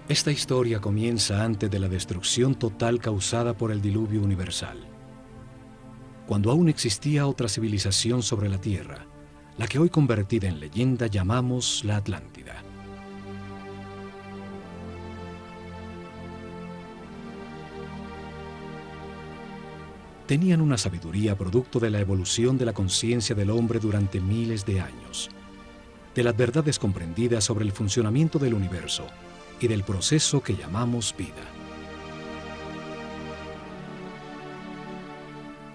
Esta historia comienza antes de la destrucción total causada por el diluvio universal, cuando aún existía otra civilización sobre la Tierra, la que hoy convertida en leyenda llamamos la Atlántida. Tenían una sabiduría producto de la evolución de la conciencia del hombre durante miles de años, de las verdades comprendidas sobre el funcionamiento del universo y del proceso que llamamos vida.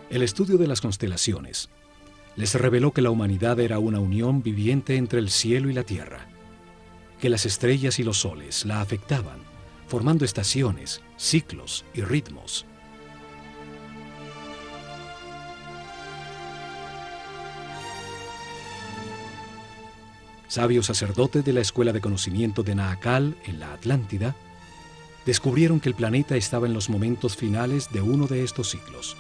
El estudio de las constelaciones les reveló que la humanidad era una unión viviente entre el cielo y la tierra, que las estrellas y los soles la afectaban, formando estaciones, ciclos y ritmos. Sabios sacerdotes de la Escuela de Conocimiento de Naakal, en la Atlántida, descubrieron que el planeta estaba en los momentos finales de uno de estos ciclos.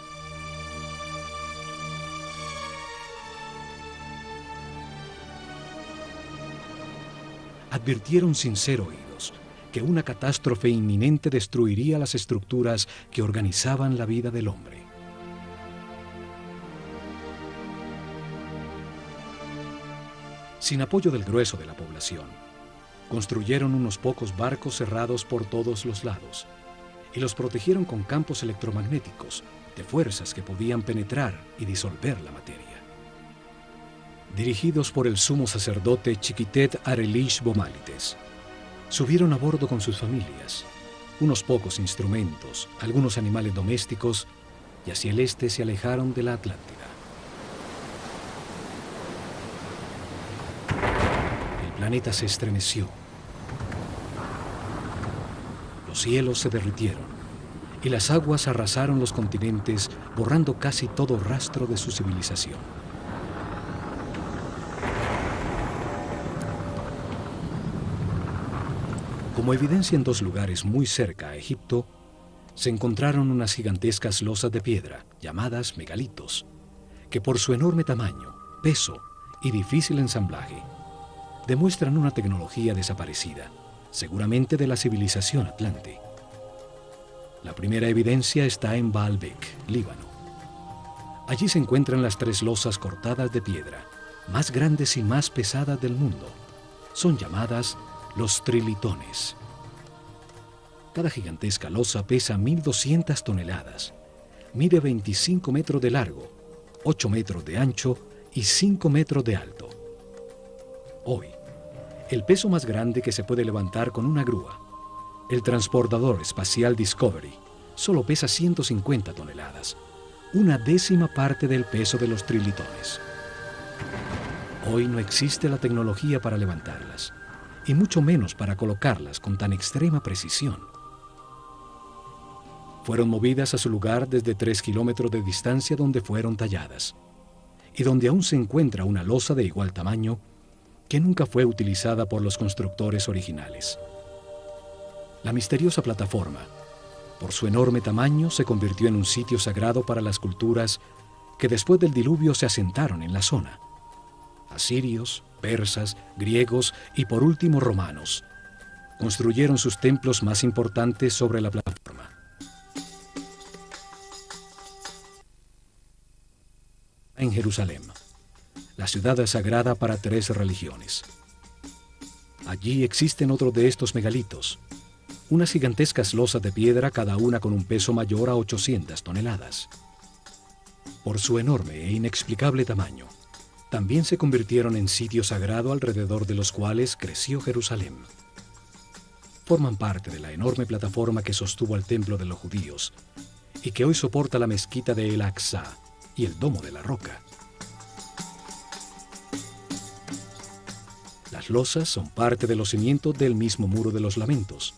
Advirtieron sin ser oídos que una catástrofe inminente destruiría las estructuras que organizaban la vida del hombre. Sin apoyo del grueso de la población, construyeron unos pocos barcos cerrados por todos los lados y los protegieron con campos electromagnéticos de fuerzas que podían penetrar y disolver la materia. Dirigidos por el sumo sacerdote Chiquitet Arelish Bomalites, subieron a bordo con sus familias, unos pocos instrumentos, algunos animales domésticos, y hacia el este se alejaron de la Atlántida. El planeta se estremeció. Los cielos se derritieron y las aguas arrasaron los continentes, borrando casi todo rastro de su civilización. Como evidencia en dos lugares muy cerca a Egipto, se encontraron unas gigantescas losas de piedra, llamadas megalitos, que por su enorme tamaño, peso y difícil ensamblaje, demuestran una tecnología desaparecida, seguramente de la civilización atlante. La primera evidencia está en Baalbek, Líbano. Allí se encuentran las tres losas cortadas de piedra, más grandes y más pesadas del mundo. Son llamadas los trilitones. Cada gigantesca losa pesa 1.200 toneladas, mide 25 metros de largo, 8 metros de ancho y 5 metros de alto. Hoy, el peso más grande que se puede levantar con una grúa, el transportador espacial Discovery, solo pesa 150 toneladas, una décima parte del peso de los trilitones. Hoy no existe la tecnología para levantarlas, y mucho menos para colocarlas con tan extrema precisión. Fueron movidas a su lugar desde 3 kilómetros de distancia donde fueron talladas, y donde aún se encuentra una losa de igual tamaño que nunca fue utilizada por los constructores originales. La misteriosa plataforma, por su enorme tamaño, se convirtió en un sitio sagrado para las culturas que después del diluvio se asentaron en la zona. Asirios, persas, griegos y por último romanos construyeron sus templos más importantes sobre la plataforma. En Jerusalén, la ciudad sagrada para 3 religiones. Allí existen otros de estos megalitos, unas gigantescas losas de piedra, cada una con un peso mayor a 800 toneladas. Por su enorme e inexplicable tamaño, también se convirtieron en sitio sagrado alrededor de los cuales creció Jerusalén. Forman parte de la enorme plataforma que sostuvo al templo de los judíos y que hoy soporta la mezquita de El Aqsa y el Domo de la Roca. Las losas son parte de los cimientos del mismo Muro de los Lamentos.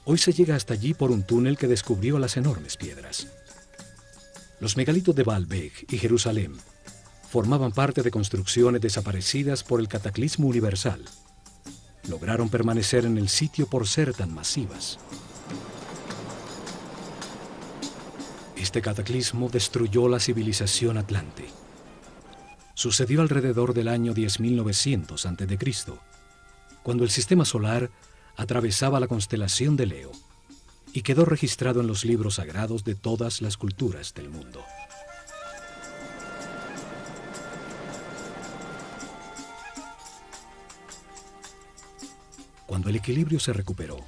Hoy se llega hasta allí por un túnel que descubrió las enormes piedras. Los megalitos de Baalbek y Jerusalén formaban parte de construcciones desaparecidas por el cataclismo universal. Lograron permanecer en el sitio por ser tan masivas. Este cataclismo destruyó la civilización atlante. Sucedió alrededor del año 10.900 a.C., cuando el sistema solar atravesaba la constelación de Leo y quedó registrado en los libros sagrados de todas las culturas del mundo. Cuando el equilibrio se recuperó,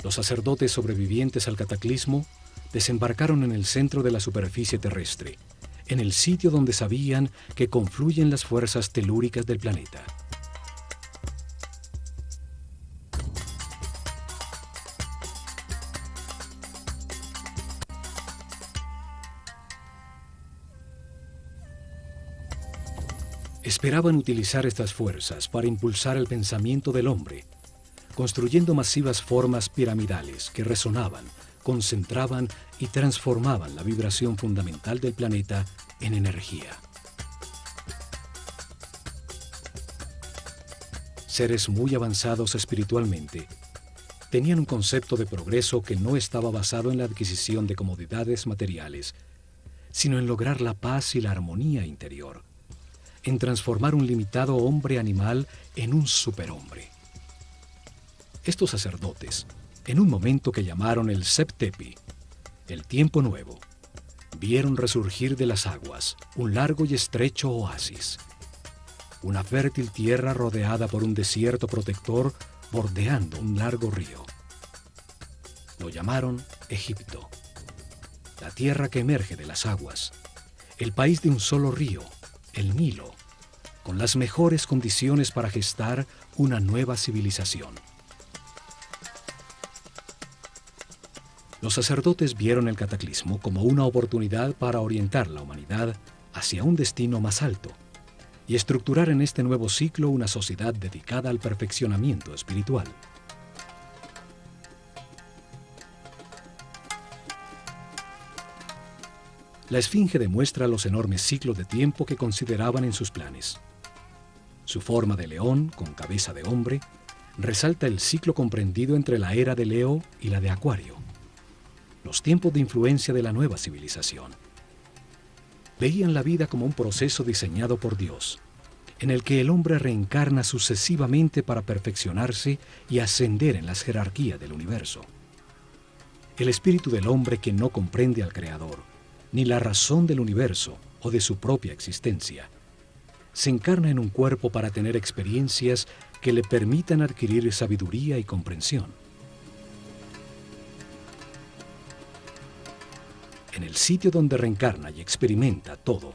los sacerdotes sobrevivientes al cataclismo desembarcaron en el centro de la superficie terrestre, en el sitio donde sabían que confluyen las fuerzas telúricas del planeta. Esperaban utilizar estas fuerzas para impulsar el pensamiento del hombre, construyendo masivas formas piramidales que resonaban, concentraban y transformaban la vibración fundamental del planeta en energía. Seres muy avanzados espiritualmente tenían un concepto de progreso que no estaba basado en la adquisición de comodidades materiales, sino en lograr la paz y la armonía interior, en transformar un limitado hombre animal en un superhombre. Estos sacerdotes, en un momento que llamaron el Septepi, el tiempo nuevo, vieron resurgir de las aguas un largo y estrecho oasis, una fértil tierra rodeada por un desierto protector bordeando un largo río. Lo llamaron Egipto, la tierra que emerge de las aguas, el país de un solo río, el Nilo, con las mejores condiciones para gestar una nueva civilización. Los sacerdotes vieron el cataclismo como una oportunidad para orientar la humanidad hacia un destino más alto y estructurar en este nuevo ciclo una sociedad dedicada al perfeccionamiento espiritual. La Esfinge demuestra los enormes ciclos de tiempo que consideraban en sus planes. Su forma de león, con cabeza de hombre, resalta el ciclo comprendido entre la era de Leo y la de Acuario, los tiempos de influencia de la nueva civilización. Veían la vida como un proceso diseñado por Dios, en el que el hombre reencarna sucesivamente para perfeccionarse y ascender en las jerarquías del universo. El espíritu del hombre que no comprende al Creador, ni la razón del universo o de su propia existencia, se encarna en un cuerpo para tener experiencias que le permitan adquirir sabiduría y comprensión. En el sitio donde reencarna y experimenta todo,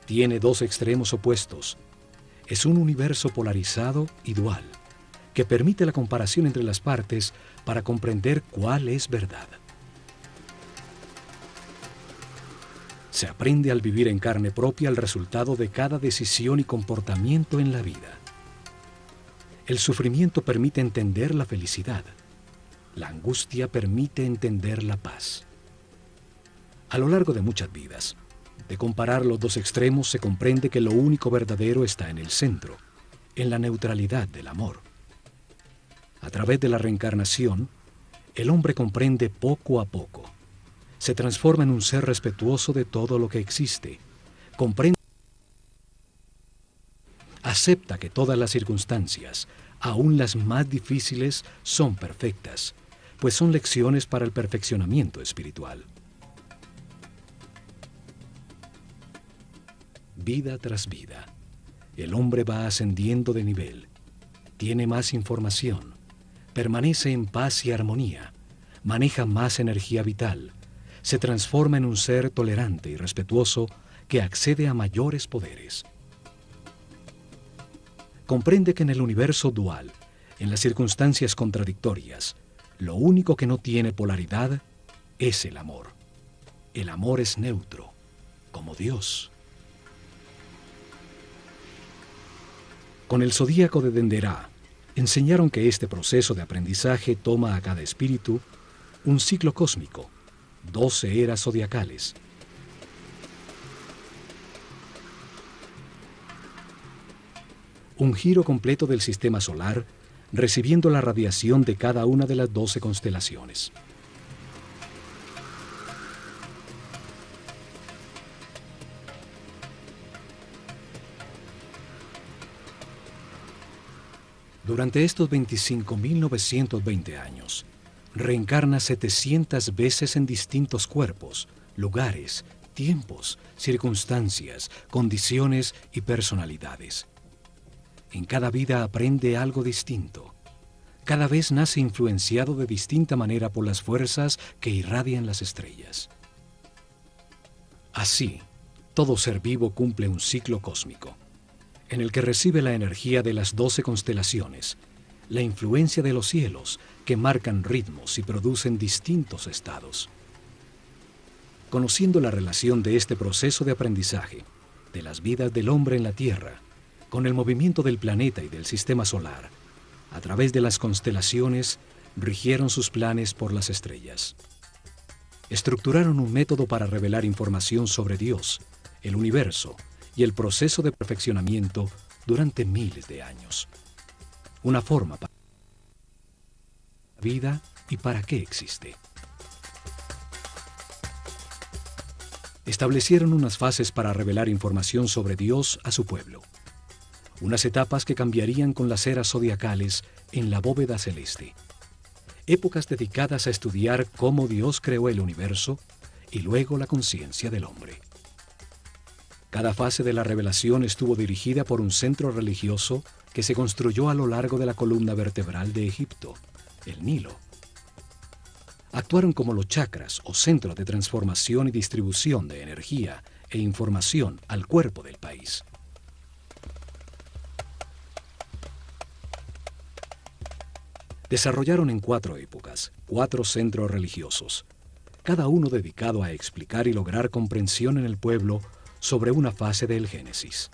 tiene dos extremos opuestos. Es un universo polarizado y dual, que permite la comparación entre las partes para comprender cuál es verdad. Se aprende al vivir en carne propia el resultado de cada decisión y comportamiento en la vida. El sufrimiento permite entender la felicidad. La angustia permite entender la paz. A lo largo de muchas vidas, de comparar los dos extremos se comprende que lo único verdadero está en el centro, en la neutralidad del amor. A través de la reencarnación, el hombre comprende poco a poco. Se transforma en un ser respetuoso de todo lo que existe. Comprende, acepta que todas las circunstancias, aún las más difíciles, son perfectas, pues son lecciones para el perfeccionamiento espiritual. Vida tras vida, el hombre va ascendiendo de nivel, tiene más información, permanece en paz y armonía, maneja más energía vital, se transforma en un ser tolerante y respetuoso que accede a mayores poderes. Comprende que en el universo dual, en las circunstancias contradictorias, lo único que no tiene polaridad es el amor. El amor es neutro, como Dios. Con el zodíaco de Denderá, enseñaron que este proceso de aprendizaje toma a cada espíritu un ciclo cósmico, 12 eras zodiacales. Un giro completo del sistema solar, recibiendo la radiación de cada una de las 12 constelaciones. Durante estos 25.920 años, reencarna 700 veces en distintos cuerpos, lugares, tiempos, circunstancias, condiciones y personalidades. En cada vida aprende algo distinto. Cada vez nace influenciado de distinta manera por las fuerzas que irradian las estrellas. Así, todo ser vivo cumple un ciclo cósmico, en el que recibe la energía de las 12 constelaciones, la influencia de los cielos que marcan ritmos y producen distintos estados. Conociendo la relación de este proceso de aprendizaje, de las vidas del hombre en la Tierra, con el movimiento del planeta y del sistema solar, a través de las constelaciones, rigieron sus planes por las estrellas. Estructuraron un método para revelar información sobre Dios, el universo y el proceso de perfeccionamiento durante miles de años. Una forma para la vida y para qué existe. Establecieron unas fases para revelar información sobre Dios a su pueblo. Unas etapas que cambiarían con las eras zodiacales en la bóveda celeste. Épocas dedicadas a estudiar cómo Dios creó el universo y luego la conciencia del hombre. Cada fase de la revelación estuvo dirigida por un centro religioso que se construyó a lo largo de la columna vertebral de Egipto, el Nilo. Actuaron como los chakras o centros de transformación y distribución de energía e información al cuerpo del país. Desarrollaron en 4 épocas, 4 centros religiosos, cada uno dedicado a explicar y lograr comprensión en el pueblo sobre una fase del Génesis.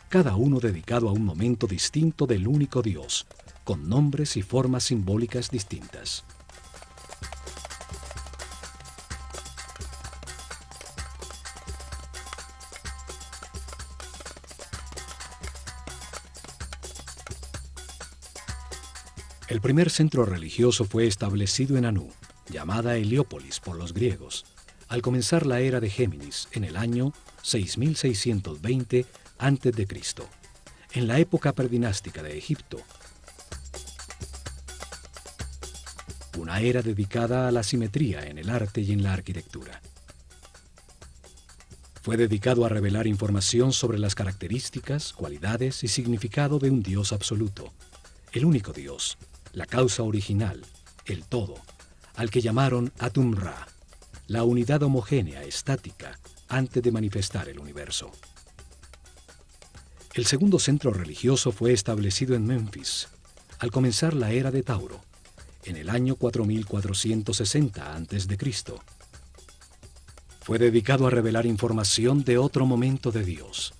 Cada uno dedicado a un momento distinto del único Dios, con nombres y formas simbólicas distintas. El primer centro religioso fue establecido en Anu, llamada Heliópolis por los griegos, al comenzar la era de Géminis en el año 6620 a.C., en la época predinástica de Egipto. Una era dedicada a la simetría en el arte y en la arquitectura. Fue dedicado a revelar información sobre las características, cualidades y significado de un Dios absoluto, el único Dios, la causa original, el todo, al que llamaron Atum-Ra, la unidad homogénea, estática, antes de manifestar el universo. El segundo centro religioso fue establecido en Memphis, al comenzar la era de Tauro, en el año 4460 a.C. Fue dedicado a revelar información de otro momento de Dios,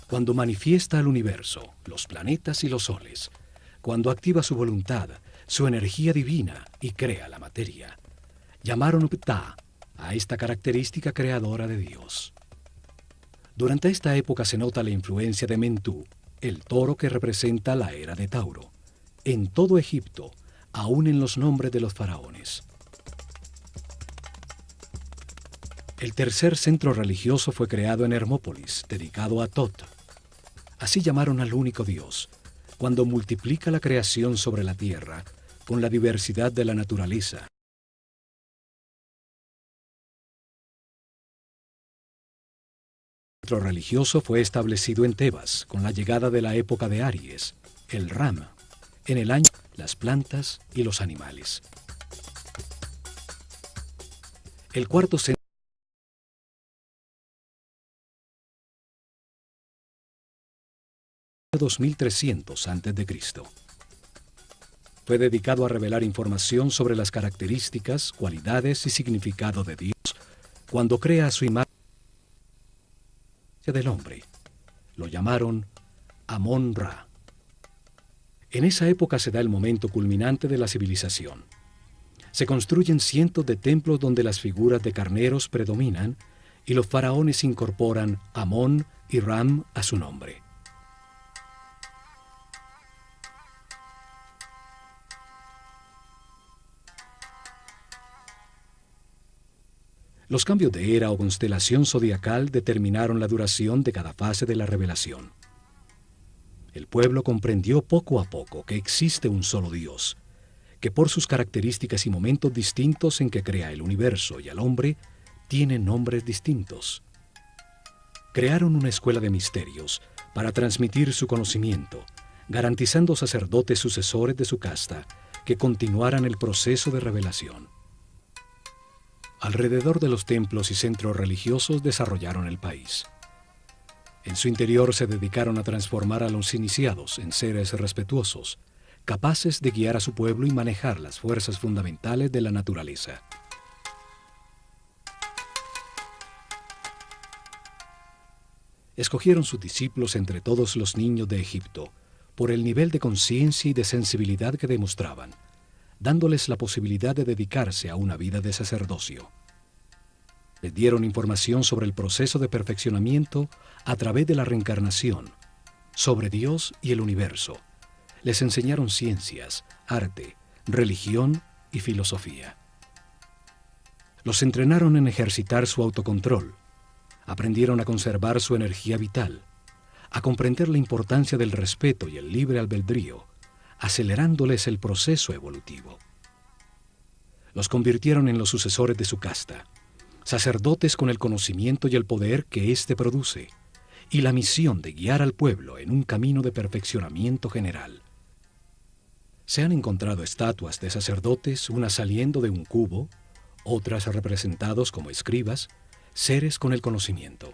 cuando manifiesta el universo, los planetas y los soles, cuando activa su voluntad, su energía divina y crea la materia. Llamaron Ptah a esta característica creadora de Dios. Durante esta época se nota la influencia de Mentú, el toro que representa la era de Tauro, en todo Egipto, aún en los nombres de los faraones. El tercer centro religioso fue creado en Hermópolis, dedicado a Tot. Así llamaron al único Dios, cuando multiplica la creación sobre la tierra con la diversidad de la naturaleza. El centro religioso fue establecido en Tebas con la llegada de la época de Aries, el Ram, en el año las plantas y los animales. El cuarto centro 2300 a.C. Fue dedicado a revelar información sobre las características, cualidades y significado de Dios cuando crea a su imagen del hombre. Lo llamaron Amón-Ra. En esa época se da el momento culminante de la civilización. Se construyen cientos de templos donde las figuras de carneros predominan y los faraones incorporan Amón y Ram a su nombre. Los cambios de era o constelación zodiacal determinaron la duración de cada fase de la revelación. El pueblo comprendió poco a poco que existe un solo Dios, que por sus características y momentos distintos en que crea el universo y al hombre, tiene nombres distintos. Crearon una escuela de misterios para transmitir su conocimiento, garantizando sacerdotes sucesores de su casta que continuaran el proceso de revelación. Alrededor de los templos y centros religiosos desarrollaron el país. En su interior se dedicaron a transformar a los iniciados en seres respetuosos, capaces de guiar a su pueblo y manejar las fuerzas fundamentales de la naturaleza. Escogieron sus discípulos entre todos los niños de Egipto por el nivel de conciencia y de sensibilidad que demostraban, dándoles la posibilidad de dedicarse a una vida de sacerdocio. Les dieron información sobre el proceso de perfeccionamiento a través de la reencarnación, sobre Dios y el universo. Les enseñaron ciencias, arte, religión y filosofía. Los entrenaron en ejercitar su autocontrol. Aprendieron a conservar su energía vital, a comprender la importancia del respeto y el libre albedrío, acelerándoles el proceso evolutivo. Los convirtieron en los sucesores de su casta, sacerdotes con el conocimiento y el poder que éste produce, y la misión de guiar al pueblo en un camino de perfeccionamiento general. Se han encontrado estatuas de sacerdotes, unas saliendo de un cubo, otras representados como escribas, seres con el conocimiento.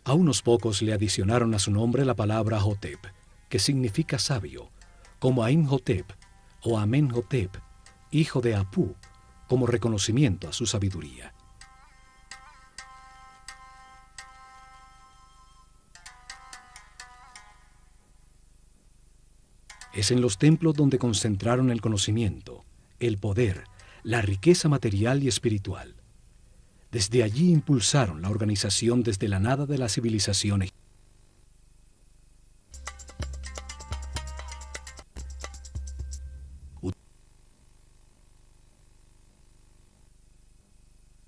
A unos pocos le adicionaron a su nombre la palabra Hotep, que significa sabio, como a Imhotep o Amenhotep, hijo de Apú, como reconocimiento a su sabiduría. Es en los templos donde concentraron el conocimiento, el poder, la riqueza material y espiritual. Desde allí impulsaron la organización desde la nada de la civilización egipcia.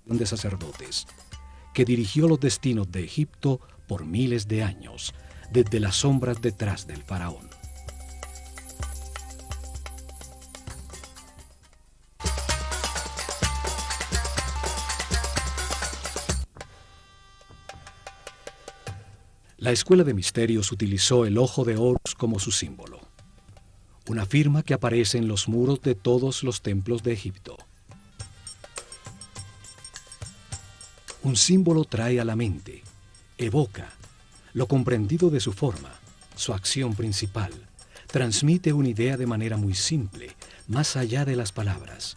De sacerdotes, que dirigió los destinos de Egipto por miles de años, desde las sombras detrás del faraón. La Escuela de Misterios utilizó el ojo de Horus como su símbolo, una firma que aparece en los muros de todos los templos de Egipto. Un símbolo trae a la mente, evoca lo comprendido de su forma, su acción principal, transmite una idea de manera muy simple, más allá de las palabras.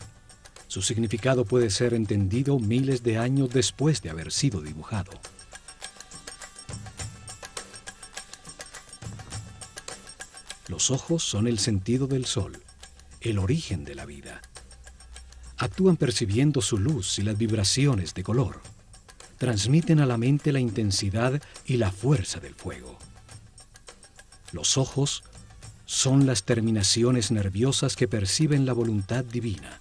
Su significado puede ser entendido miles de años después de haber sido dibujado. Los ojos son el sentido del sol, el origen de la vida. Actúan percibiendo su luz y las vibraciones de color. Transmiten a la mente la intensidad y la fuerza del fuego. Los ojos son las terminaciones nerviosas que perciben la voluntad divina,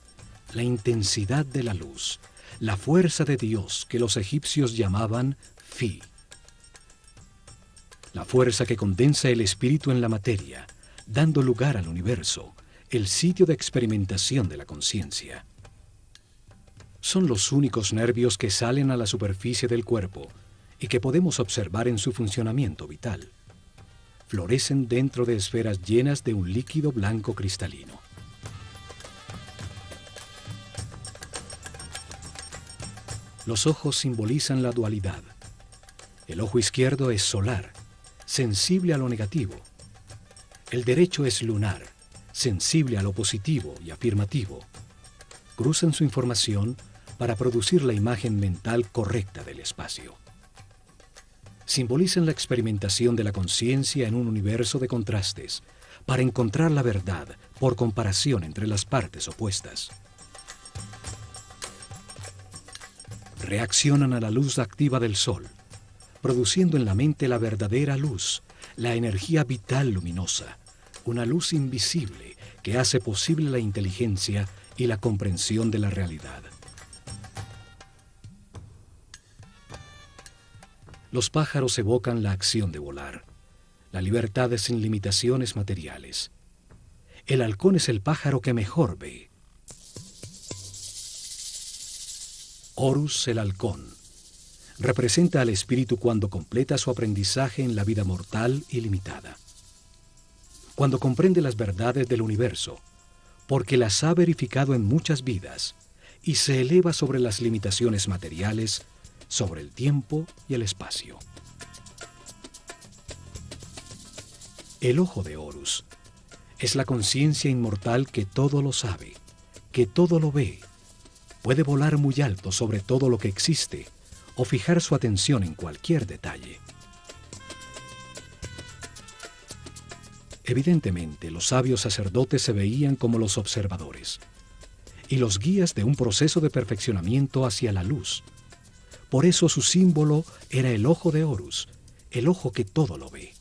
la intensidad de la luz, la fuerza de Dios que los egipcios llamaban Fi. La fuerza que condensa el espíritu en la materia, dando lugar al universo, el sitio de experimentación de la conciencia. Son los únicos nervios que salen a la superficie del cuerpo y que podemos observar en su funcionamiento vital. Florecen dentro de esferas llenas de un líquido blanco cristalino. Los ojos simbolizan la dualidad. El ojo izquierdo es solar, sensible a lo negativo. El derecho es lunar, sensible a lo positivo y afirmativo. Cruzan su información para producir la imagen mental correcta del espacio. Simbolizan la experimentación de la conciencia en un universo de contrastes, para encontrar la verdad por comparación entre las partes opuestas. Reaccionan a la luz activa del sol, produciendo en la mente la verdadera luz, la energía vital luminosa, una luz invisible que hace posible la inteligencia y la comprensión de la realidad. Los pájaros evocan la acción de volar, la libertad sin limitaciones materiales. El halcón es el pájaro que mejor ve. Horus, el halcón, representa al espíritu cuando completa su aprendizaje en la vida mortal y limitada. Cuando comprende las verdades del universo, porque las ha verificado en muchas vidas, y se eleva sobre las limitaciones materiales, sobre el tiempo y el espacio. El ojo de Horus es la conciencia inmortal que todo lo sabe, que todo lo ve. Puede volar muy alto sobre todo lo que existe o fijar su atención en cualquier detalle. Evidentemente, los sabios sacerdotes se veían como los observadores y los guías de un proceso de perfeccionamiento hacia la luz. Por eso su símbolo era el ojo de Horus, el ojo que todo lo ve.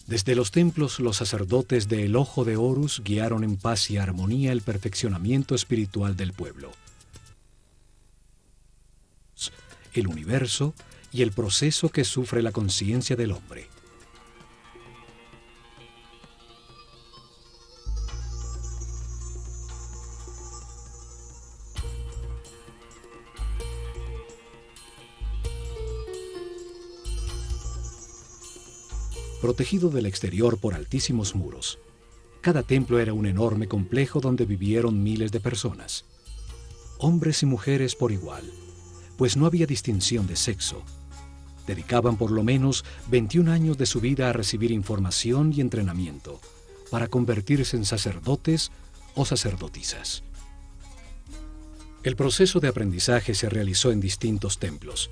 Desde los templos, los sacerdotes del ojo de Horus guiaron en paz y armonía el perfeccionamiento espiritual del pueblo, el universo y el proceso que sufre la conciencia del hombre. Protegido del exterior por altísimos muros, cada templo era un enorme complejo donde vivieron miles de personas, hombres y mujeres por igual, pues no había distinción de sexo. Dedicaban por lo menos 21 años de su vida a recibir información y entrenamiento para convertirse en sacerdotes o sacerdotisas. El proceso de aprendizaje se realizó en distintos templos,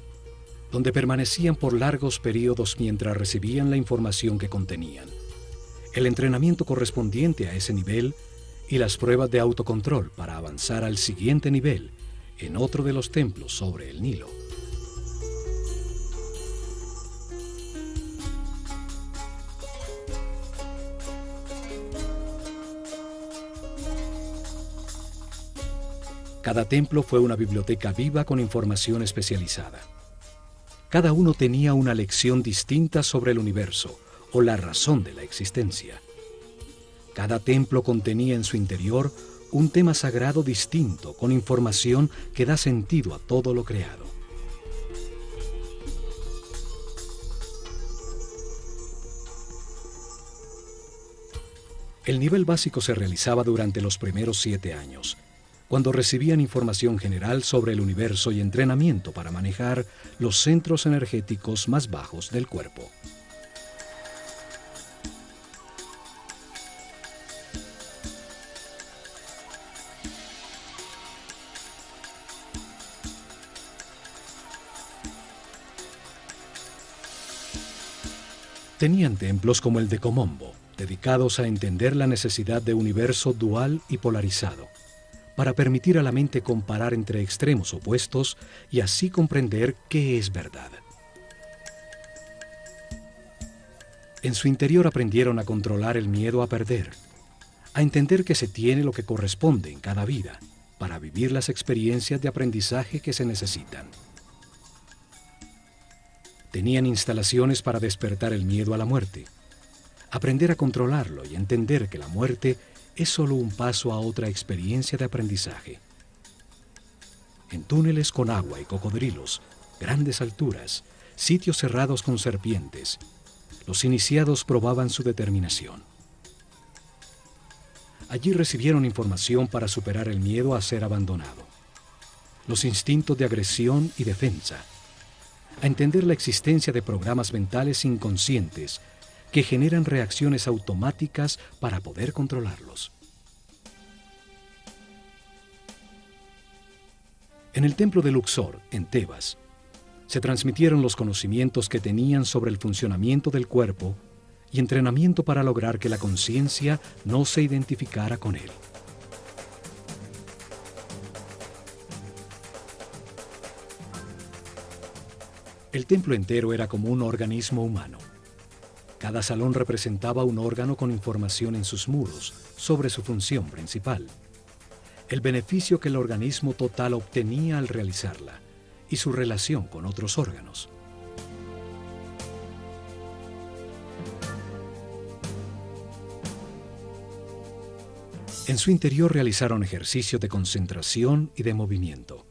donde permanecían por largos periodos mientras recibían la información que contenían, el entrenamiento correspondiente a ese nivel y las pruebas de autocontrol para avanzar al siguiente nivel en otro de los templos sobre el Nilo. Cada templo fue una biblioteca viva con información especializada. Cada uno tenía una lección distinta sobre el universo o la razón de la existencia. Cada templo contenía en su interior un tema sagrado distinto con información que da sentido a todo lo creado. El nivel básico se realizaba durante los primeros 7 años, cuando recibían información general sobre el universo y entrenamiento para manejar los centros energéticos más bajos del cuerpo. Tenían templos como el de Komombo, dedicados a entender la necesidad de un universo dual y polarizado, para permitir a la mente comparar entre extremos opuestos y así comprender qué es verdad. En su interior aprendieron a controlar el miedo a perder, a entender que se tiene lo que corresponde en cada vida, para vivir las experiencias de aprendizaje que se necesitan. Tenían instalaciones para despertar el miedo a la muerte, aprender a controlarlo y entender que la muerte es solo un paso a otra experiencia de aprendizaje. En túneles con agua y cocodrilos, grandes alturas, sitios cerrados con serpientes, los iniciados probaban su determinación. Allí recibieron información para superar el miedo a ser abandonado, los instintos de agresión y defensa, a entender la existencia de programas mentales inconscientes que generan reacciones automáticas para poder controlarlos. En el templo de Luxor, en Tebas, se transmitieron los conocimientos que tenían sobre el funcionamiento del cuerpo y entrenamiento para lograr que la conciencia no se identificara con él. El templo entero era como un organismo humano. Cada salón representaba un órgano con información en sus muros sobre su función principal. el beneficio que el organismo total obtenía al realizarla y su relación con otros órganos. En su interior realizaron ejercicios de concentración y de movimiento,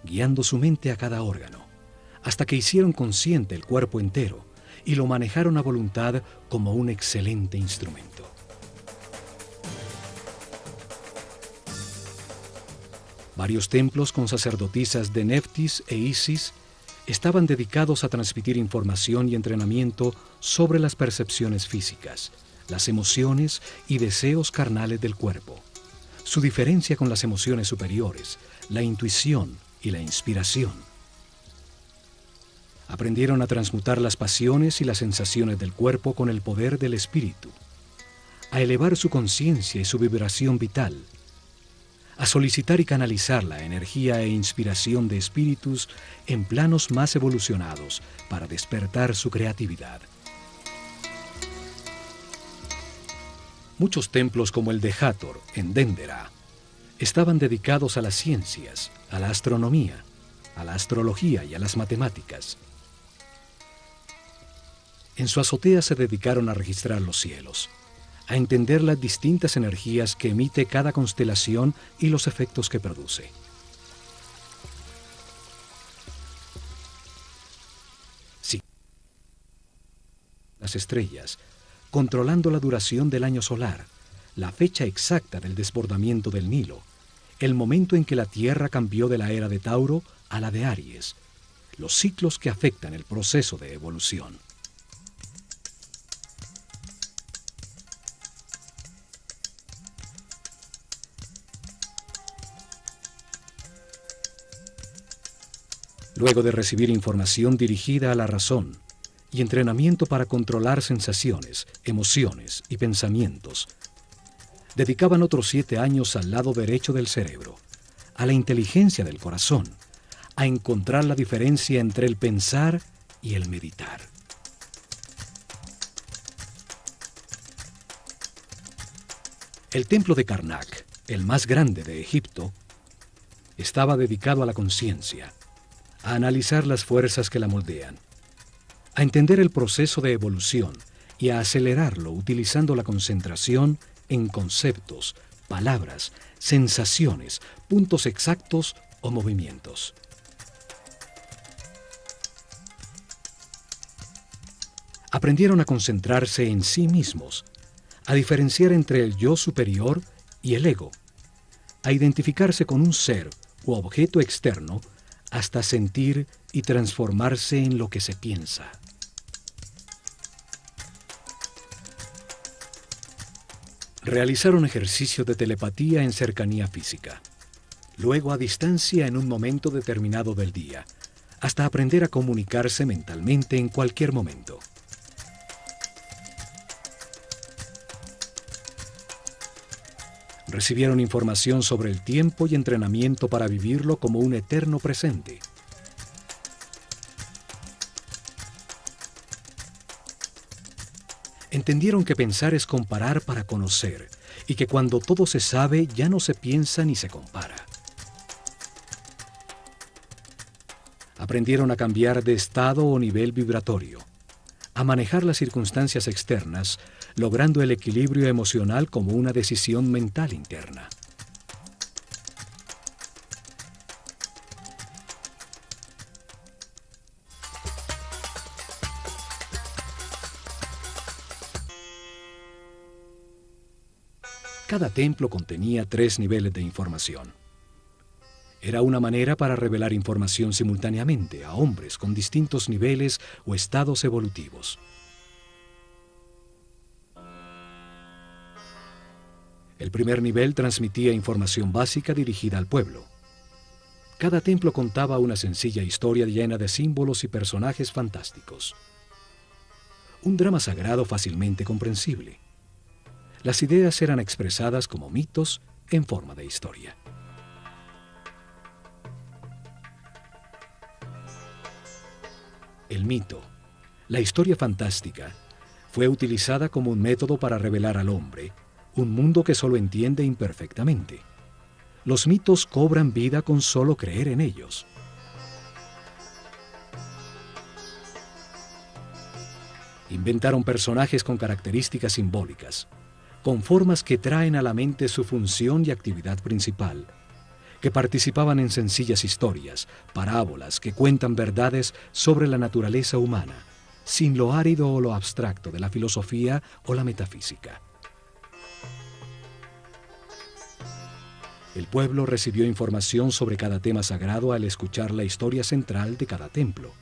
guiando su mente a cada órgano, hasta que hicieron consciente el cuerpo entero y lo manejaron a voluntad como un excelente instrumento. Varios templos con sacerdotisas de Neftis e Isis estaban dedicados a transmitir información y entrenamiento sobre las percepciones físicas, las emociones y deseos carnales del cuerpo, su diferencia con las emociones superiores, la intuición y la inspiración. Aprendieron a transmutar las pasiones y las sensaciones del cuerpo con el poder del espíritu, a elevar su conciencia y su vibración vital, a solicitar y canalizar la energía e inspiración de espíritus en planos más evolucionados para despertar su creatividad. Muchos templos como el de Hathor, en Dendera, estaban dedicados a las ciencias, a la astronomía, a la astrología y a las matemáticas. En su azotea se dedicaron a registrar los cielos, a entender las distintas energías que emite cada constelación y los efectos que produce. Sí, las estrellas, controlando la duración del año solar, la fecha exacta del desbordamiento del Nilo, el momento en que la Tierra cambió de la era de Tauro a la de Aries, los ciclos que afectan el proceso de evolución. Luego de recibir información dirigida a la razón y entrenamiento para controlar sensaciones, emociones y pensamientos, dedicaban otros 7 años al lado derecho del cerebro, a la inteligencia del corazón, a encontrar la diferencia entre el pensar y el meditar. El templo de Karnak, el más grande de Egipto, estaba dedicado a la conciencia, a analizar las fuerzas que la moldean, a entender el proceso de evolución y a acelerarlo utilizando la concentración en conceptos, palabras, sensaciones, puntos exactos o movimientos. Aprendieron a concentrarse en sí mismos, a diferenciar entre el yo superior y el ego, a identificarse con un ser u objeto externo hasta sentir y transformarse en lo que se piensa. Realizaron ejercicios de telepatía en cercanía física, luego a distancia en un momento determinado del día, hasta aprender a comunicarse mentalmente en cualquier momento. Recibieron información sobre el tiempo y entrenamiento para vivirlo como un eterno presente. Entendieron que pensar es comparar para conocer y que cuando todo se sabe ya no se piensa ni se compara. Aprendieron a cambiar de estado o nivel vibratorio, a manejar las circunstancias externas, logrando el equilibrio emocional como una decisión mental interna. Cada templo contenía 3 niveles de información. Era una manera para revelar información simultáneamente a hombres con distintos niveles o estados evolutivos. El primer nivel transmitía información básica dirigida al pueblo. Cada templo contaba una sencilla historia llena de símbolos y personajes fantásticos. Un drama sagrado fácilmente comprensible. Las ideas eran expresadas como mitos en forma de historia. El mito, la historia fantástica, fue utilizada como un método para revelar al hombre un mundo que solo entiende imperfectamente, Los mitos cobran vida con solo creer en ellos. Inventaron personajes con características simbólicas, con formas que traen a la mente su función y actividad principal, que participaban en sencillas historias, parábolas que cuentan verdades sobre la naturaleza humana, sin lo árido o lo abstracto de la filosofía o la metafísica. El pueblo recibió información sobre cada tema sagrado al escuchar la historia central de cada templo,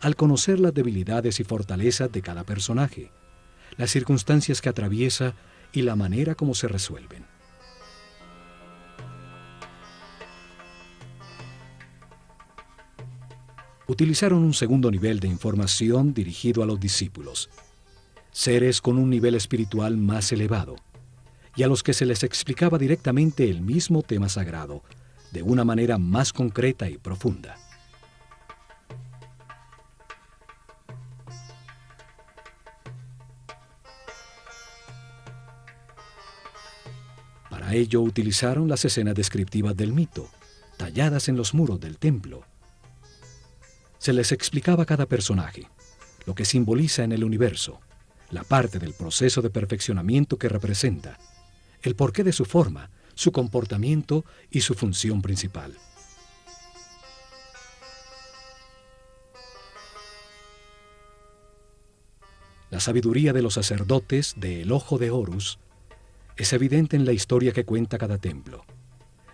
al conocer las debilidades y fortalezas de cada personaje, las circunstancias que atraviesa y la manera como se resuelven. Utilizaron un segundo nivel de información dirigido a los discípulos, seres con un nivel espiritual más elevado, y a los que se les explicaba directamente el mismo tema sagrado, de una manera más concreta y profunda. Para ello utilizaron las escenas descriptivas del mito, talladas en los muros del templo. Se les explicaba a cada personaje, lo que simboliza en el universo, la parte del proceso de perfeccionamiento que representa, el porqué de su forma, su comportamiento y su función principal. La sabiduría de los sacerdotes de El Ojo de Horus es evidente en la historia que cuenta cada templo,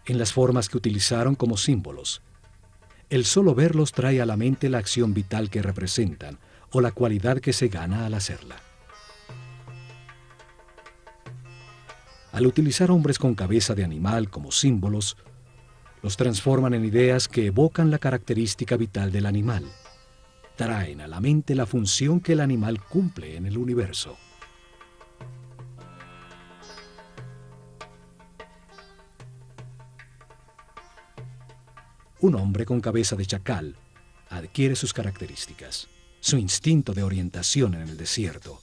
en las formas que utilizaron como símbolos. El solo verlos trae a la mente la acción vital que representan o la cualidad que se gana al hacerla. Al utilizar hombres con cabeza de animal como símbolos, los transforman en ideas que evocan la característica vital del animal. Traen a la mente la función que el animal cumple en el universo. Un hombre con cabeza de chacal adquiere sus características, su instinto de orientación en el desierto.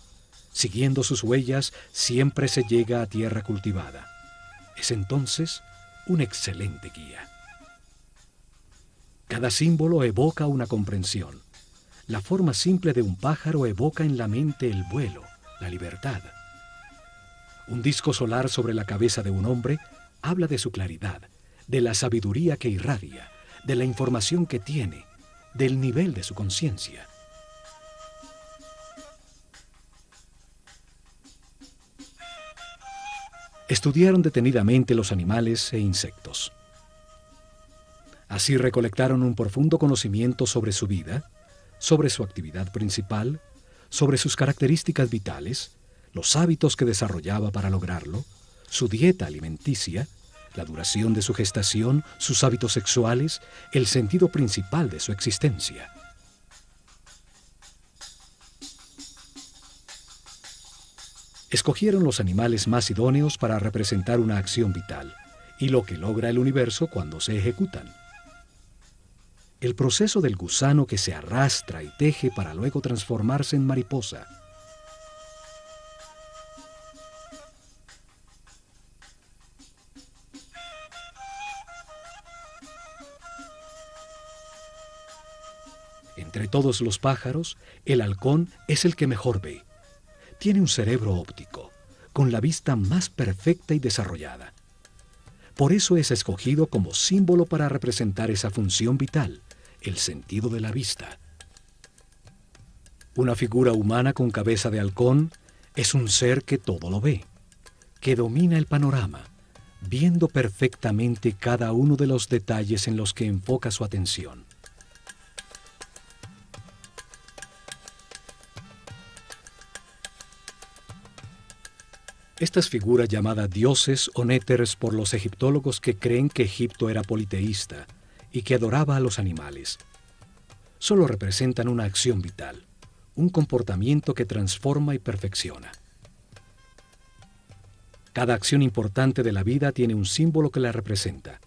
Siguiendo sus huellas, siempre se llega a tierra cultivada. Es entonces un excelente guía. Cada símbolo evoca una comprensión. La forma simple de un pájaro evoca en la mente el vuelo, la libertad. Un disco solar sobre la cabeza de un hombre habla de su claridad, de la sabiduría que irradia, de la información que tiene, del nivel de su conciencia. Estudiaron detenidamente los animales e insectos. Así recolectaron un profundo conocimiento sobre su vida, sobre su actividad principal, sobre sus características vitales, los hábitos que desarrollaba para lograrlo, su dieta alimenticia, la duración de su gestación, sus hábitos sexuales, el sentido principal de su existencia. Escogieron los animales más idóneos para representar una acción vital y lo que logra el universo cuando se ejecutan. El proceso del gusano que se arrastra y teje para luego transformarse en mariposa. Entre todos los pájaros, el halcón es el que mejor ve. Tiene un cerebro óptico, con la vista más perfecta y desarrollada. Por eso es escogido como símbolo para representar esa función vital, el sentido de la vista. Una figura humana con cabeza de halcón es un ser que todo lo ve, que domina el panorama, viendo perfectamente cada uno de los detalles en los que enfoca su atención. Estas figuras llamadas dioses o néteres por los egiptólogos que creen que Egipto era politeísta y que adoraba a los animales, solo representan una acción vital, un comportamiento que transforma y perfecciona. Cada acción importante de la vida tiene un símbolo que la representa.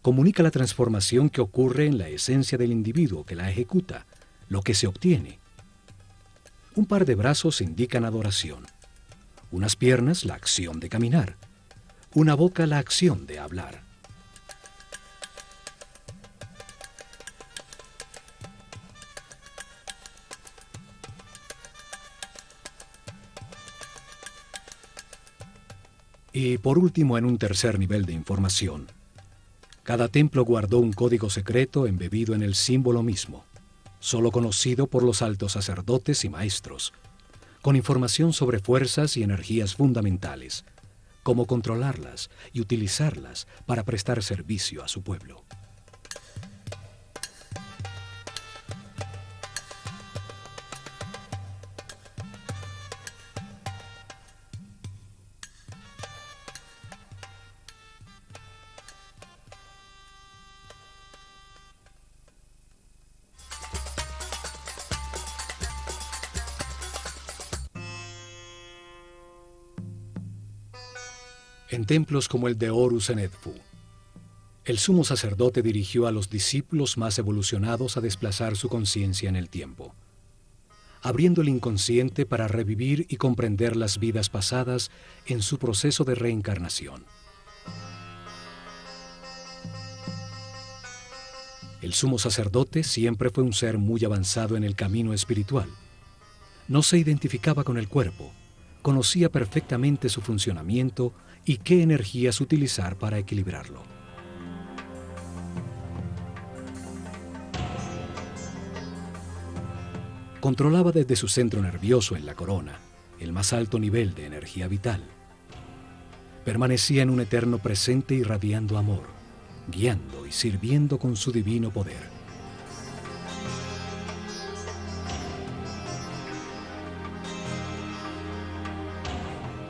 Comunica la transformación que ocurre en la esencia del individuo que la ejecuta, lo que se obtiene. Un par de brazos indican adoración. Unas piernas, la acción de caminar. Una boca, la acción de hablar. Y por último, en un tercer nivel de información, cada templo guardó un código secreto embebido en el símbolo mismo, solo conocido por los altos sacerdotes y maestros, con información sobre fuerzas y energías fundamentales, cómo controlarlas y utilizarlas para prestar servicio a su pueblo. En templos como el de Horus en Edfu, el sumo sacerdote dirigió a los discípulos más evolucionados a desplazar su conciencia en el tiempo, abriendo el inconsciente para revivir y comprender las vidas pasadas en su proceso de reencarnación. El sumo sacerdote siempre fue un ser muy avanzado en el camino espiritual. No se identificaba con el cuerpo, conocía perfectamente su funcionamiento y qué energías utilizar para equilibrarlo. Controlaba desde su centro nervioso en la corona el más alto nivel de energía vital. Permanecía en un eterno presente irradiando amor, guiando y sirviendo con su divino poder.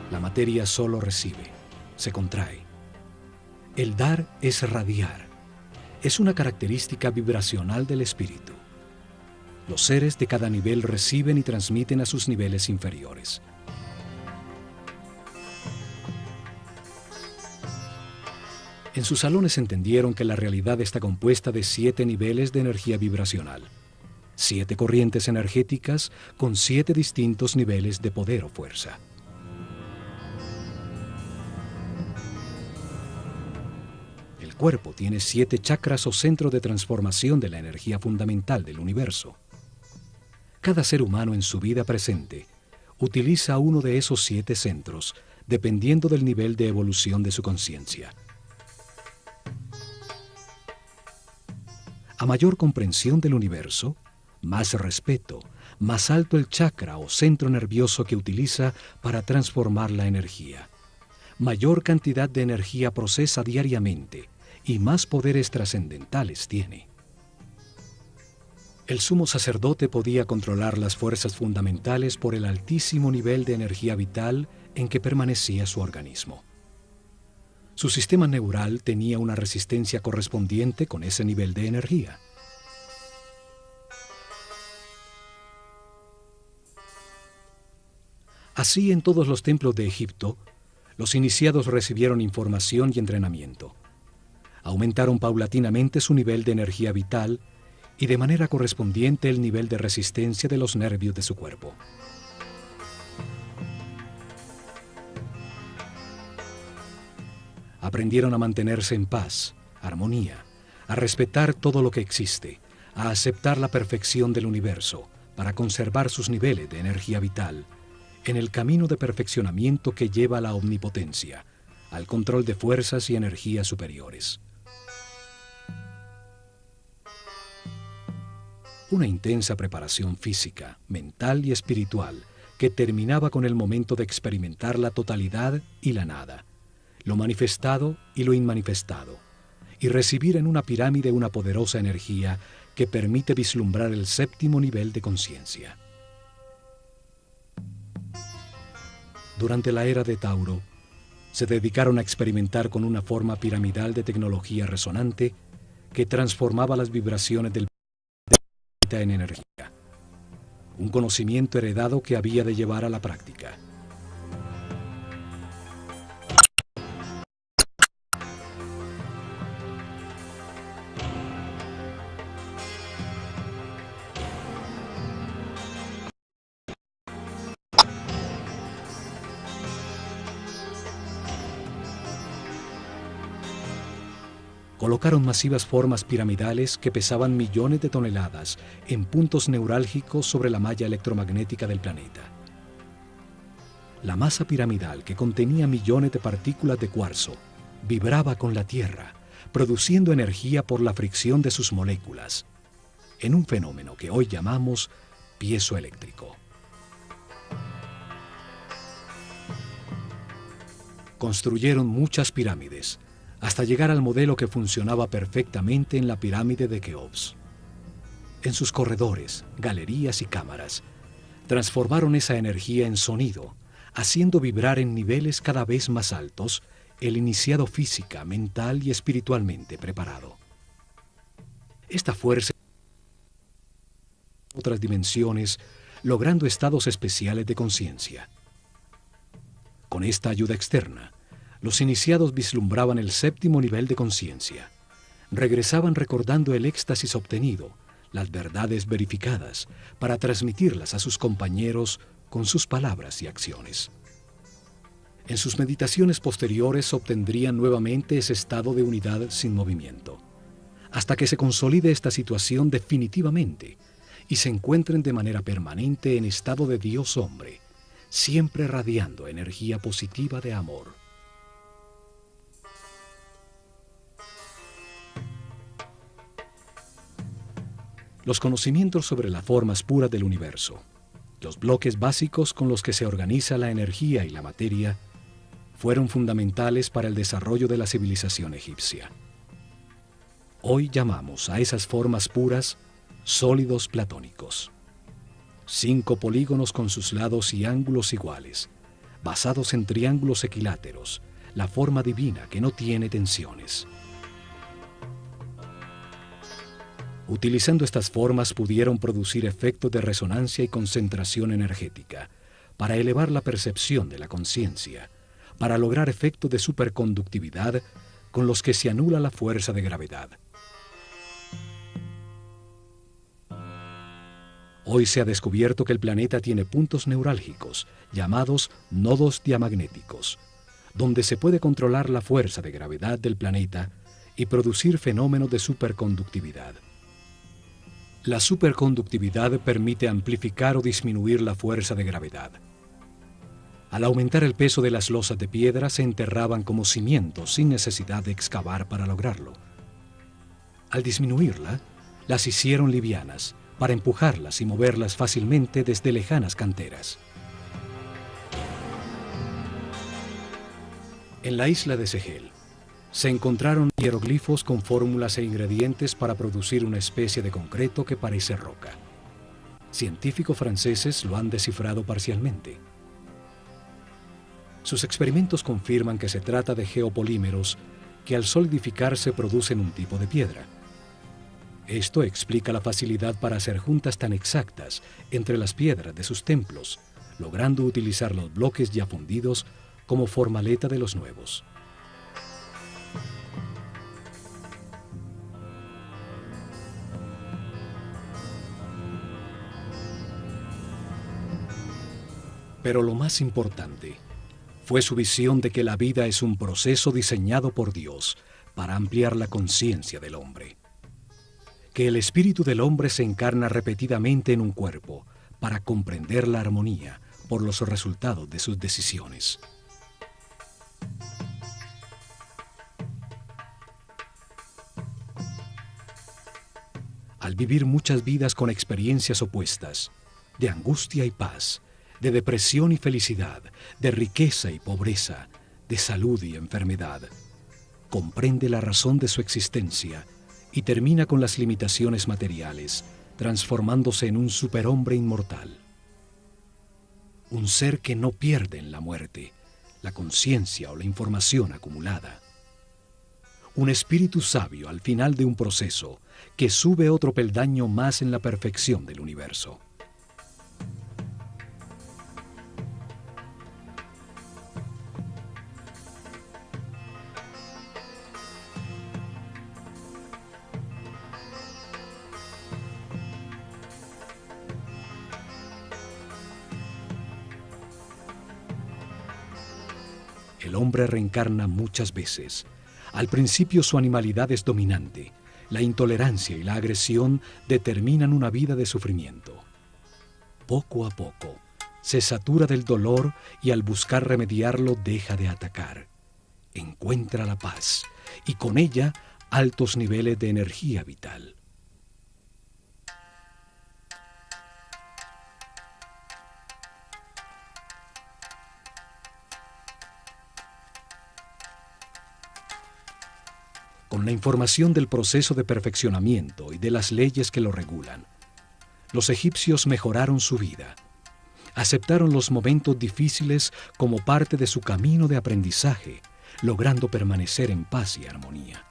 La materia solo recibe, se contrae. El dar es radiar. Es una característica vibracional del espíritu. Los seres de cada nivel reciben y transmiten a sus niveles inferiores. En sus salones entendieron que la realidad está compuesta de 7 niveles de energía vibracional, 7 corrientes energéticas con 7 distintos niveles de poder o fuerza. El cuerpo tiene 7 chakras o centros de transformación de la energía fundamental del universo. Cada ser humano en su vida presente utiliza uno de esos 7 centros, dependiendo del nivel de evolución de su conciencia. A mayor comprensión del universo, más respeto, más alto el chakra o centro nervioso que utiliza para transformar la energía. Mayor cantidad de energía procesa diariamente y más poderes trascendentales tiene. El sumo sacerdote podía controlar las fuerzas fundamentales por el altísimo nivel de energía vital en que permanecía su organismo. Su sistema neural tenía una resistencia correspondiente con ese nivel de energía. Así, en todos los templos de Egipto, los iniciados recibieron información y entrenamiento. Aumentaron paulatinamente su nivel de energía vital y de manera correspondiente el nivel de resistencia de los nervios de su cuerpo. Aprendieron a mantenerse en paz, armonía, a respetar todo lo que existe, a aceptar la perfección del universo para conservar sus niveles de energía vital en el camino de perfeccionamiento que lleva a la omnipotencia, al control de fuerzas y energías superiores. Una intensa preparación física, mental y espiritual que terminaba con el momento de experimentar la totalidad y la nada, lo manifestado y lo inmanifestado, y recibir en una pirámide una poderosa energía que permite vislumbrar el 7º nivel de conciencia. Durante la era de Tauro, se dedicaron a experimentar con una forma piramidal de tecnología resonante que transformaba las vibraciones del planeta en energía, un conocimiento heredado que había de llevar a la práctica. Colocaron masivas formas piramidales que pesaban millones de toneladas en puntos neurálgicos sobre la malla electromagnética del planeta. La masa piramidal, que contenía millones de partículas de cuarzo, vibraba con la Tierra, produciendo energía por la fricción de sus moléculas, en un fenómeno que hoy llamamos piezoeléctrico. Construyeron muchas pirámides, hasta llegar al modelo que funcionaba perfectamente en la pirámide de Keops. En sus corredores, galerías y cámaras, transformaron esa energía en sonido, haciendo vibrar en niveles cada vez más altos el iniciado física, mental y espiritualmente preparado. Esta fuerza en otras dimensiones, logrando estados especiales de conciencia. Con esta ayuda externa, los iniciados vislumbraban el séptimo nivel de conciencia. Regresaban recordando el éxtasis obtenido, las verdades verificadas, para transmitirlas a sus compañeros con sus palabras y acciones. En sus meditaciones posteriores obtendrían nuevamente ese estado de unidad sin movimiento, hasta que se consolide esta situación definitivamente y se encuentren de manera permanente en estado de Dios-hombre, siempre radiando energía positiva de amor. Los conocimientos sobre las formas puras del universo, los bloques básicos con los que se organiza la energía y la materia, fueron fundamentales para el desarrollo de la civilización egipcia. Hoy llamamos a esas formas puras sólidos platónicos. 5 polígonos con sus lados y ángulos iguales, basados en triángulos equiláteros, la forma divina que no tiene tensiones. Utilizando estas formas pudieron producir efectos de resonancia y concentración energética para elevar la percepción de la conciencia, para lograr efectos de superconductividad con los que se anula la fuerza de gravedad. Hoy se ha descubierto que el planeta tiene puntos neurálgicos, llamados nodos diamagnéticos, donde se puede controlar la fuerza de gravedad del planeta y producir fenómenos de superconductividad. La superconductividad permite amplificar o disminuir la fuerza de gravedad. Al aumentar el peso de las losas de piedra, se enterraban como cimientos sin necesidad de excavar para lograrlo. Al disminuirla, las hicieron livianas, para empujarlas y moverlas fácilmente desde lejanas canteras. En la isla de Segel, se encontraron hieroglifos con fórmulas e ingredientes para producir una especie de concreto que parece roca. Científicos franceses lo han descifrado parcialmente. Sus experimentos confirman que se trata de geopolímeros que al solidificarse producen un tipo de piedra. Esto explica la facilidad para hacer juntas tan exactas entre las piedras de sus templos, logrando utilizar los bloques ya fundidos como formaleta de los nuevos. Pero lo más importante fue su visión de que la vida es un proceso diseñado por Dios para ampliar la conciencia del hombre. Que el espíritu del hombre se encarna repetidamente en un cuerpo para comprender la armonía por los resultados de sus decisiones. Al vivir muchas vidas con experiencias opuestas, de angustia y paz, de depresión y felicidad, de riqueza y pobreza, de salud y enfermedad, comprende la razón de su existencia y termina con las limitaciones materiales, transformándose en un superhombre inmortal. Un ser que no pierde en la muerte la conciencia o la información acumulada. Un espíritu sabio al final de un proceso que sube otro peldaño más en la perfección del universo. El hombre reencarna muchas veces. Al principio su animalidad es dominante. La intolerancia y la agresión determinan una vida de sufrimiento. Poco a poco, se satura del dolor y al buscar remediarlo deja de atacar. Encuentra la paz y con ella altos niveles de energía vital. Con la información del proceso de perfeccionamiento y de las leyes que lo regulan, los egipcios mejoraron su vida. Aceptaron los momentos difíciles como parte de su camino de aprendizaje, logrando permanecer en paz y armonía.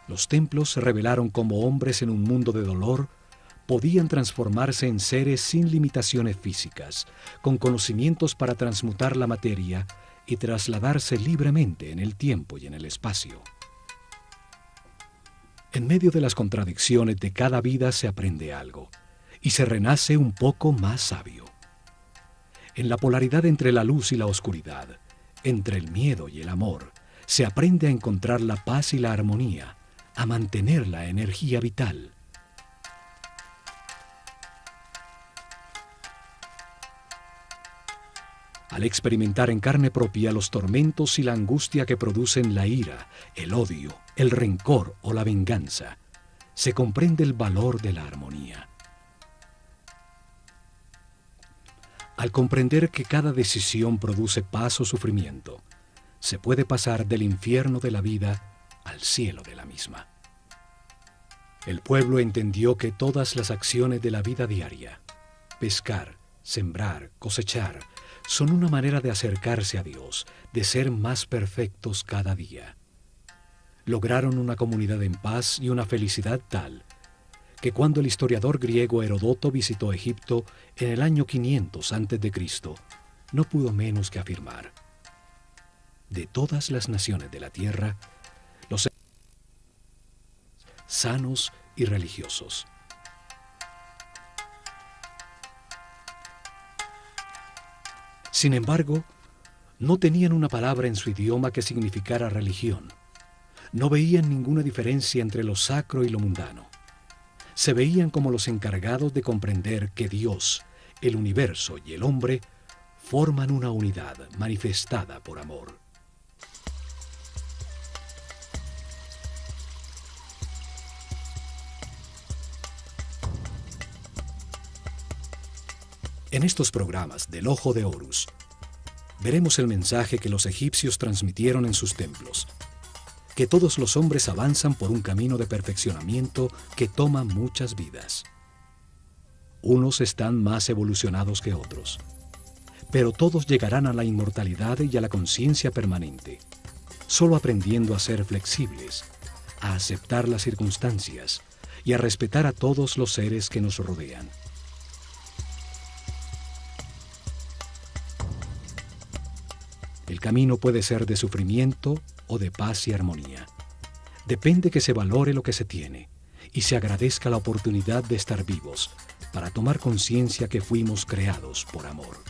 Los templos se revelaron como hombres en un mundo de dolor, podían transformarse en seres sin limitaciones físicas, con conocimientos para transmutar la materia y trasladarse libremente en el tiempo y en el espacio. En medio de las contradicciones de cada vida se aprende algo y se renace un poco más sabio. En la polaridad entre la luz y la oscuridad, entre el miedo y el amor, se aprende a encontrar la paz y la armonía, a mantener la energía vital. Al experimentar en carne propia los tormentos y la angustia que producen la ira, el odio, el rencor o la venganza, se comprende el valor de la armonía. Al comprender que cada decisión produce paz o sufrimiento, se puede pasar del infierno de la vida al cielo de la misma. El pueblo entendió que todas las acciones de la vida diaria, pescar, sembrar, cosechar, son una manera de acercarse a Dios, de ser más perfectos cada día. Lograron una comunidad en paz y una felicidad tal que cuando el historiador griego Heródoto visitó Egipto en el año 500 a.C., no pudo menos que afirmar: de todas las naciones de la tierra, los sanos y religiosos. Sin embargo, no tenían una palabra en su idioma que significara religión. No veían ninguna diferencia entre lo sacro y lo mundano. Se veían como los encargados de comprender que Dios, el universo y el hombre forman una unidad manifestada por amor. En estos programas del Ojo de Horus, veremos el mensaje que los egipcios transmitieron en sus templos, que todos los hombres avanzan por un camino de perfeccionamiento que toma muchas vidas. Unos están más evolucionados que otros, pero todos llegarán a la inmortalidad y a la conciencia permanente, solo aprendiendo a ser flexibles, a aceptar las circunstancias y a respetar a todos los seres que nos rodean. El camino puede ser de sufrimiento o de paz y armonía. Depende que se valore lo que se tiene y se agradezca la oportunidad de estar vivos para tomar conciencia que fuimos creados por amor.